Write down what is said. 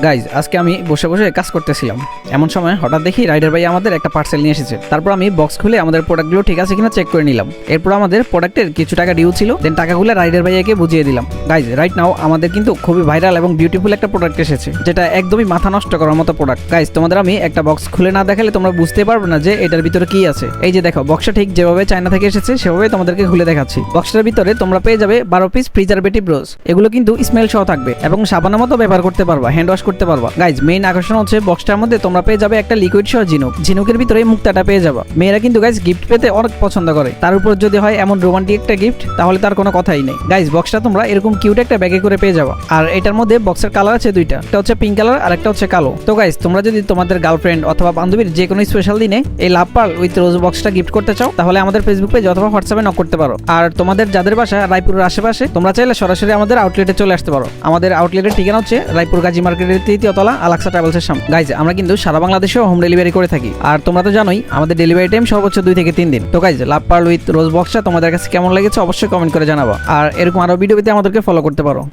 Guys আজকে আমি বসে বসে কাজ করতেছিলাম, এমন সময় হঠাৎ দেখি রাইডার ভাই আমাদের একটা পার্সেল নিয়ে এসেছে। তারপর আমি বক্স খুলে আমাদের প্রোডাক্টগুলো ঠিক আছে কিনা চেক করে নিলাম। এরপর আমাদের প্রোডাক্টের কিছু টাকা ডিউ ছিল, দেন টাকাগুলো রাইডার ভাইয়াকে বুঝিয়ে দিলাম। গাইজ রাইট নাও আমাদের কিন্তু খুবই ভাইরাল এবং বিউটিফুল একটা প্রোডাক্ট এসেছে, যেটা একদমই মাথা নষ্ট করার মতো প্রোডাক্ট। গাইজ তোমাদের আমি একটা বক্স খুলে না দেখালে তোমরা বুঝতে পারবে না যে এটার ভিতরে কি আছে। এই যে দেখো, বক্সটা ঠিক যেভাবে চায়না থেকে এসেছে সেভাবে তোমাদেরকে খুলে দেখাচ্ছি। বক্সটার ভিতরে তোমরা পেয়ে যাবে 12 পিস প্রিজারভেটিভ রোজ। এগুলো কিন্তু স্মেল সহ থাকবে এবং সাবানের মতো ব্যবহার করতে পারবা, হ্যান্ড ওয়াশ করতে পারবা। গাইজ মেইন আকর্ষণ হচ্ছে বক্সটার মধ্যে তোমরা পেয়ে যাবে একটা লিকুইড সহ ঝিনুক। ঝিনুকের ভিতরে মুক্তাটা পেয়ে যাবে। মেয়েরা কিন্তু গাইজ গিফট পেতে অনেক পছন্দ করে, তার উপর যদি হয় এমন রোমান্টিক একটা গিফট, তাহলে তার কোনো কথাই নেই। গাইজ বক্সটা তোমরা এরকম কিউট একটা ব্যাগে করে পেয়ে যাবে। আর এটার মধ্যে বক্সের কালার আছে দুইটা, একটা হচ্ছে পিঙ্ক কালার আর একটা হচ্ছে কালো। তো গাইজ তোমরা যদি তোমাদের গার্লফ্রেন্ড অথবা বান্ধবীর যে কোনো স্পেশাল দিনে এই লাভ পার্ল উইথ রোজ বক্সটা গিফট করতে চাও, তাহলে আমাদের ফেসবুক পেজ অথবা হোয়াটসঅ্যাপে নক করতে পারো। আর তোমাদের যাদের বাসা রায়পুরের আশেপাশে, তোমরা চাইলে সরাসরি আমাদের আউটলেটে চলে আসতে পারো। আমাদের আউটলেটের ঠিকানা হচ্ছে রায়পুর গাজী মার্কেটের 3য় তলা, আলাক্সা ট্রাভেলসের সামনে। গাইজ আমরা কিন্তু সারা বাংলাদেশেও হোম ডেলিভারি করে থাকি, আর তোমরা তো জানোই আমাদের ডেলিভারি টাইম সর্বোচ্চ 2 থেকে 3 দিন। তো গাইজ লাভ পার্ল উইথ রোজ বক্সটা তোমাদের কাছে কেমন লেগেছে অবশ্যই কমেন্ট করে জানাবো। আর এরকম আরো ভিডিও পেতে আমাদেরকে ফলো করতে পারো।